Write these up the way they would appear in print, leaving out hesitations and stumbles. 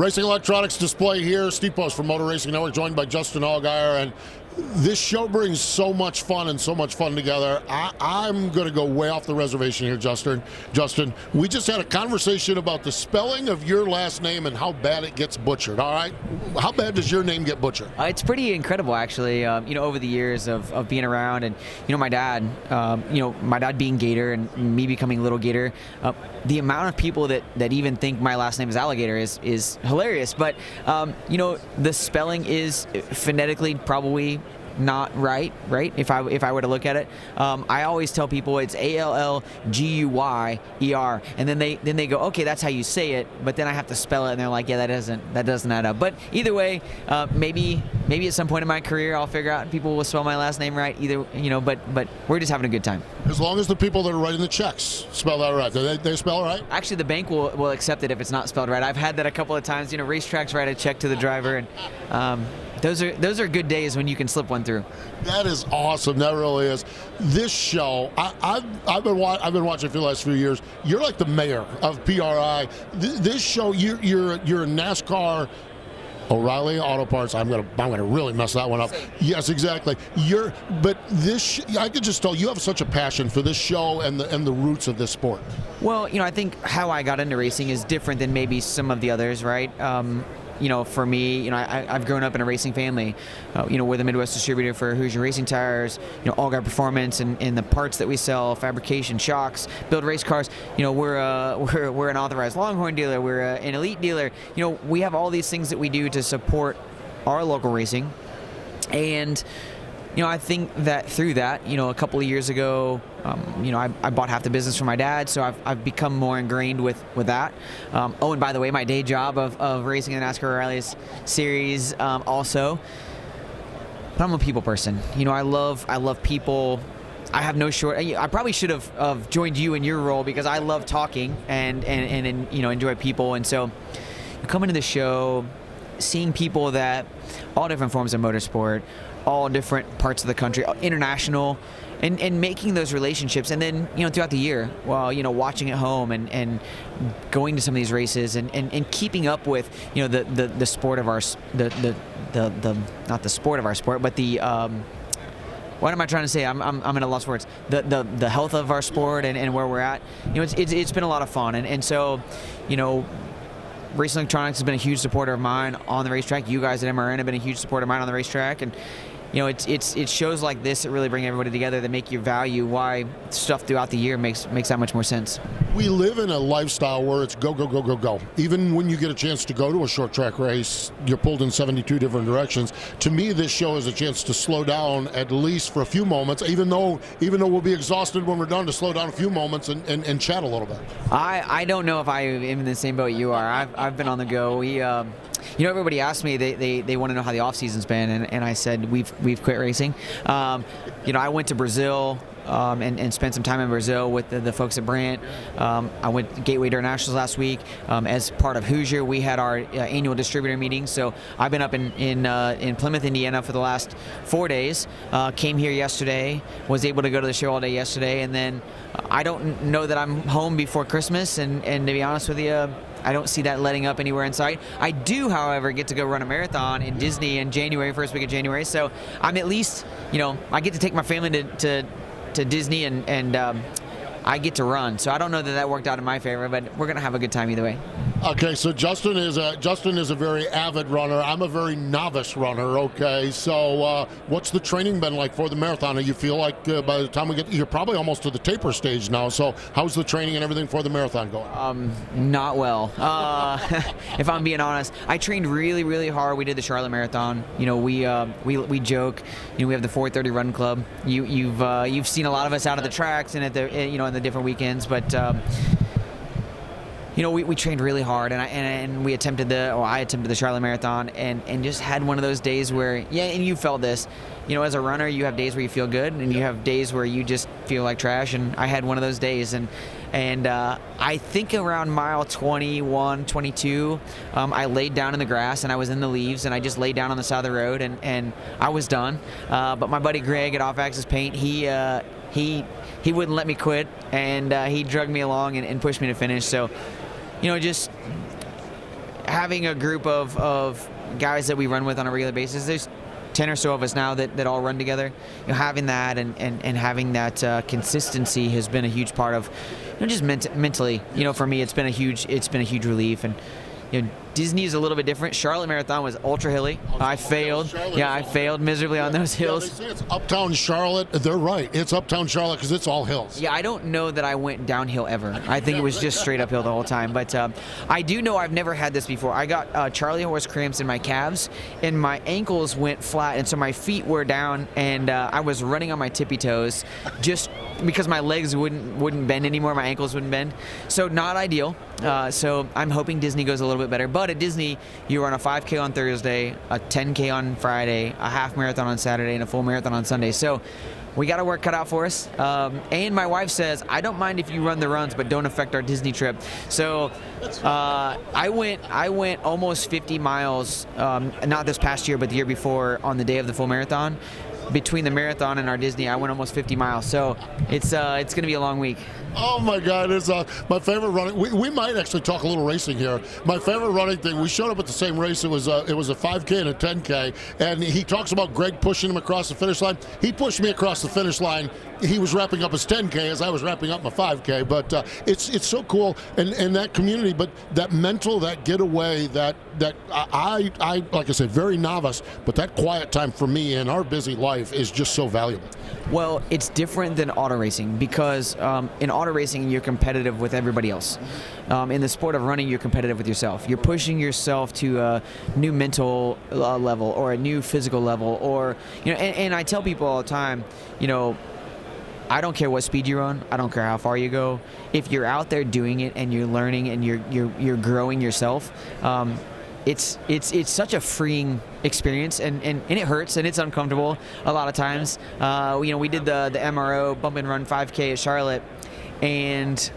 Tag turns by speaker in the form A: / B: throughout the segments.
A: Racing Electronics display here. Steve Post from Motor Racing Network, joined by Justin Allgaier. And this show brings so much fun and so much fun together. I'm going to go way off the reservation here, Justin. Justin, we just had a conversation about the spelling of your last name and how bad it gets butchered, all right? How bad does your name get butchered?
B: It's pretty incredible, actually, over the years of being around. And, my dad, my dad being Gator and me becoming Little Gator, the amount of people that even think my last name is Alligator is hilarious. But, the spelling is phonetically probably not right, if I were to look at it. I always tell people it's Allguyer, and then they go, okay, that's how you say it, but then I have to spell it, and they're like, yeah, that doesn't add up. But either way, maybe at some point in my career I'll figure out people will spell my last name right. But we're just having a good time.
A: As long as the people that are writing the checks spell that right, they spell it right.
B: Actually, the bank will accept it if it's not spelled right. I've had that a couple of times. Racetracks write a check to the driver, and those are good days when you can slip one through.
A: That is awesome. That really is. This show, I've been watching for the last few years. You're like the mayor of PRI. This show, you're a NASCAR. O'Reilly Auto Parts. I'm gonna really mess that one up. Yes, exactly. But I could just tell you have such a passion for this show and the roots of this sport.
B: Well, I think how I got into racing is different than maybe some of the others, right? For me, I've grown up in a racing family. We're the Midwest distributor for Hoosier Racing Tires, Allgaier Performance, and the parts that we sell, fabrication, shocks, build race cars. We're an authorized Longhorn dealer. We're an elite dealer. We have all these things that we do to support our local racing. And I think that through that, a couple of years ago, I bought half the business from my dad, so I've become more ingrained with that. And by the way, my day job of racing in the NASCAR Rallies series also. But I'm a people person. I love people. I have no short. I probably should have joined you in your role because I love talking and enjoy people. And so coming to the show, seeing people that all different forms of motorsport, all different parts of the country, international, and making those relationships, and then throughout the year, watching at home and going to some of these races and keeping up with the sport of our the not the sport of our sport, but the what am I trying to say? I'm at a loss for words. The health of our sport and where we're at. It's been a lot of fun, and so Racing Electronics has been a huge supporter of mine on the racetrack. You guys at MRN have been a huge supporter of mine on the racetrack, and it's shows like this that really bring everybody together, that make you value why stuff throughout the year makes that much more sense.
A: We live in a lifestyle where it's go, go, go, go, go. Even when you get a chance to go to a short track race, you're pulled in 72 different directions. To me, this show is a chance to slow down at least for a few moments, even though we'll be exhausted when we're done, to slow down a few moments and chat a little bit.
B: I don't know if I am in the same boat you are. I've been on the go. We everybody asked me, they want to know how the off season's been, and I said we've quit racing. I went to Brazil and spent some time in Brazil with the folks at Brandt. I went to Gateway Internationals last week. As part of Hoosier, we had our annual distributor meeting. So I've been up in Plymouth, Indiana for the last 4 days. Came here yesterday, was able to go to the show all day yesterday, and then I don't know that I'm home before Christmas, and to be honest with you, I don't see that letting up anywhere in sight. I do, however, get to go run a marathon in Disney in January, first week of January. So I'm at least, I get to take my family to Disney and I get to run. So I don't know that worked out in my favor, but we're going to have a good time either way. Okay, so Justin is a very avid runner. I'm a very novice runner, okay? So what's the training been like for the marathon? You feel like by the time you're probably almost to the taper stage now, so how's the training and everything for the marathon going? Not well, if I'm being honest. I trained really, really hard. We did the Charlotte Marathon. We joke. We have the 4:30 Run Club. You've seen a lot of us out of the tracks and at the in the different weekends, but we trained really hard, and I attempted the Charlotte Marathon, and just had one of those days where, and you felt this, as a runner, you have days where you feel good, and you have days where you just feel like trash, and I had one of those days, and I think around mile 21, 22, I laid down in the grass, and I was in the leaves, and I just laid down on the side of the road, and I was done. But my buddy Greg at Off Axis Paint, he wouldn't let me quit, and he dragged me along and pushed me to finish. So, having a group of guys that we run with on a regular basis. There's 10 or so of us now that all run together. You know, having that and having that consistency has been a huge part of, you know, just mentally. You know, for me, it's been a huge relief. And you know, Disney is a little bit different. Charlotte Marathon was ultra hilly. I failed. I failed miserably on those hills.
A: They say it's uptown Charlotte. They're right. It's uptown Charlotte because it's all hills.
B: Yeah, I don't know that I went downhill ever. I think it was just straight uphill the whole time. But I do know I've never had this before. I got Charlie horse cramps in my calves, and my ankles went flat, and so my feet were down, and I was running on my tippy toes, just because my legs wouldn't bend anymore. My ankles wouldn't bend. So not ideal. So I'm hoping Disney goes a little bit better. But at Disney, you run a 5K on Thursday, a 10K on Friday, a half marathon on Saturday, and a full marathon on Sunday. So we got our work cut out for us. And my wife says, I don't mind if you run the runs, but don't affect our Disney trip. So I went almost 50 miles, not this past year, but the year before, on the day of the full marathon. Between the marathon and our Disney, I went almost 50 miles. So it's going to be a long week.
A: Oh my God! It's my favorite running. We might actually talk a little racing here. My favorite running thing. We showed up at the same race. It was a 5K and a 10K, and he talks about Greg pushing him across the finish line. He pushed me across the finish line. He was wrapping up his 10K as I was wrapping up my 5K. But it's so cool, and that community. But that mental, that getaway, that I like I said, very novice. But that quiet time for me in our busy life is just so valuable.
B: Well, it's different than auto racing because in auto racing, you're competitive with everybody else. In the sport of running, you're competitive with yourself. You're pushing yourself to a new mental level or a new physical level, or you know. And I tell people all the time, you know, I don't care what speed you run. I don't care how far you go. If you're out there doing it and you're learning and you're growing yourself, it's such a freeing experience, and it hurts and it's uncomfortable a lot of times. You know, we did the MRO bump and run 5K at Charlotte, and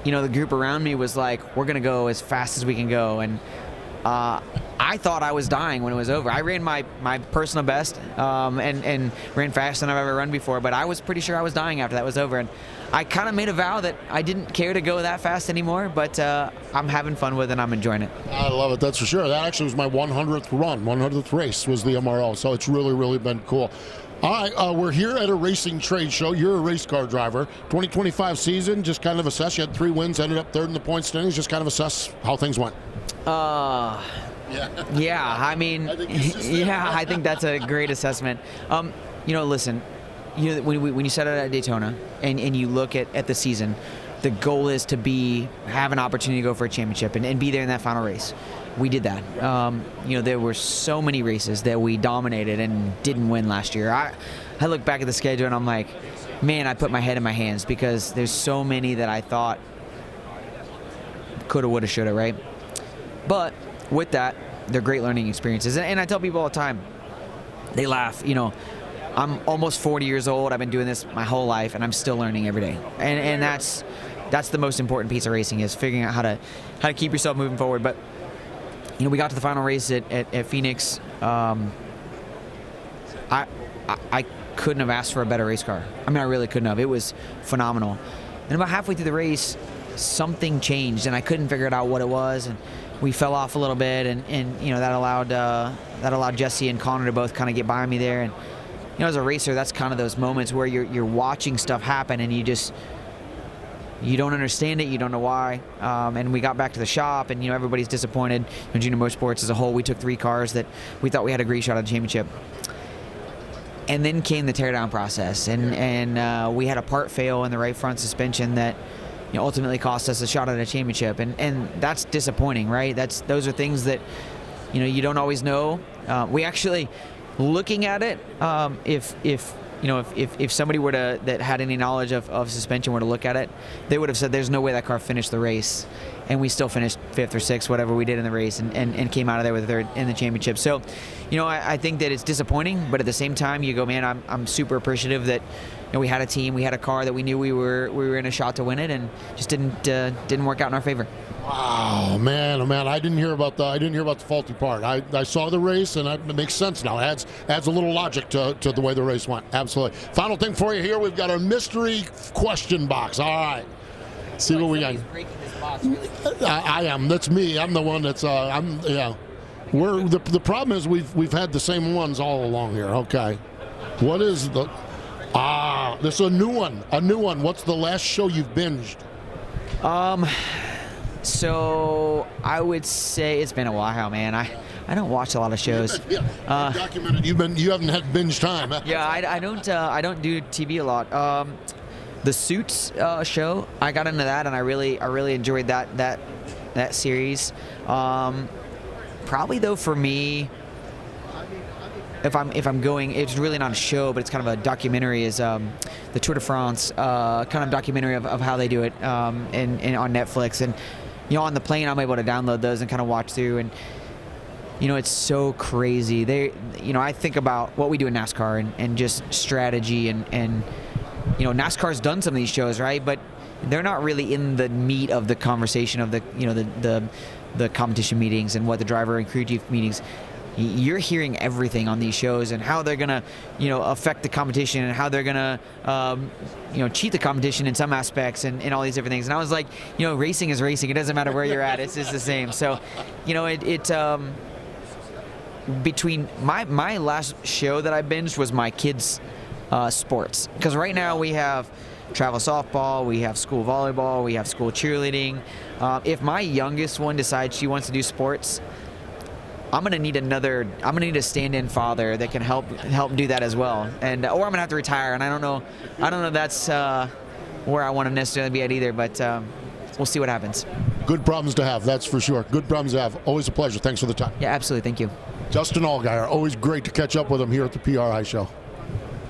B: you know, the group around me was like, we're gonna go as fast as we can go, and I thought I was dying when it was over. I ran my personal best and ran faster than I've ever run before, but I was pretty sure I was dying after that was over. And I kind of made a vow that I didn't care to go that fast anymore, but I'm having fun with it and I'm enjoying it.
A: I love it, that's for sure. That actually was my 100th run, 100th race was the MRO, so it's really, really been cool. All right, we're here at a racing trade show. You're a race car driver. 2025 season, just kind of assess. You had 3 wins, ended up 3rd in the point standings. Just kind of assess how things went.
B: Yeah, I mean, I think that's a great assessment. You know, listen, you know, when you set out at Daytona and you look at the season, the goal is to have an opportunity to go for a championship and be there in that final race. We did that. You know, there were so many races that we dominated and didn't win last year. I look back at the schedule and I'm like, man, I put my head in my hands because there's so many that I thought coulda, woulda, shoulda, right? But with that, they're great learning experiences. And I tell people all the time, they laugh, you know, I'm almost 40 years old. I've been doing this my whole life and I'm still learning every day. And that's the most important piece of racing, is figuring out how to keep yourself moving forward. But you know, we got to the final race at Phoenix. I couldn't have asked for a better race car. I mean, I really couldn't have. It was phenomenal. And about halfway through the race, something changed, and I couldn't figure it out what it was. And we fell off a little bit, and you know, that allowed Jesse and Connor to both kind of get by me there. And you know, as a racer, that's kind of those moments where you're watching stuff happen, and you don't understand it, you don't know why. And we got back to the shop, and you know, everybody's disappointed. In Junior Motorsports as a whole, we took 3 cars that we thought we had a great shot at the championship. And then came the teardown process, and we had a part fail in the right front suspension that, you know, ultimately cost us a shot at a championship, and that's disappointing, right? Those are things that, you know, you don't always know. We actually, looking at it, if somebody that had any knowledge of suspension were to look at it, they would have said there's no way that car finished the race, and we still finished 5th or 6th, whatever we did in the race, and came out of there with 3rd in the championship. So, you know, I think that it's disappointing, but at the same time, you go, man, I'm super appreciative that, you know, we had a team, we had a car that we knew we were in a shot to win it, and just didn't work out in our favor.
A: Wow, man, oh man! I didn't hear about the faulty part. I saw the race, and it makes sense now. It adds a little logic to the way the race went. Absolutely. Final thing for you here, we've got a mystery question box. All right. See what we got.
B: Somebody's breaking this box really quick.
A: I am. That's me. I'm the one that's. Yeah. We're the problem is we've had the same ones all along here. Okay. What is the? This is a new one. A new one. What's the last show you've binged?
B: So I would say it's been a while, man. I don't watch a lot of shows.
A: Yeah. Documented. You haven't had binge time. Huh?
B: Yeah, I don't do TV a lot. The Suits show, I got into that, and I really enjoyed that series. Probably though for me, if I'm going, it's really not a show, but it's kind of a documentary. Is the Tour de France kind of documentary of how they do it, and on Netflix. And on the plane, I'm able to download those and kind of watch through. And it's so crazy. I think about what we do in NASCAR and just strategy and NASCAR's done some of these shows, right? But they're not really in the meat of the conversation of the competition meetings and what the driver and crew chief meetings. You're hearing everything on these shows and how they're gonna, affect the competition and how they're gonna, cheat the competition in some aspects and all these different things. And I was like, racing is racing. It doesn't matter where you're at. It's just the same. So, between my last show that I binged was my kids' sports, because right now we have travel softball, we have school volleyball, we have school cheerleading. If my youngest one decides she wants to do sports, I'm gonna need a stand-in father that can help do that as well, and or I'm gonna have to retire. And I don't know if that's where I want to necessarily be at either, but we'll see what happens.
A: Good problems to have, that's for sure. Good problems to have. Always a pleasure. Thanks for the time.
B: Yeah, absolutely. Thank you.
A: Justin Allgaier, always great to catch up with him here at the PRI Show.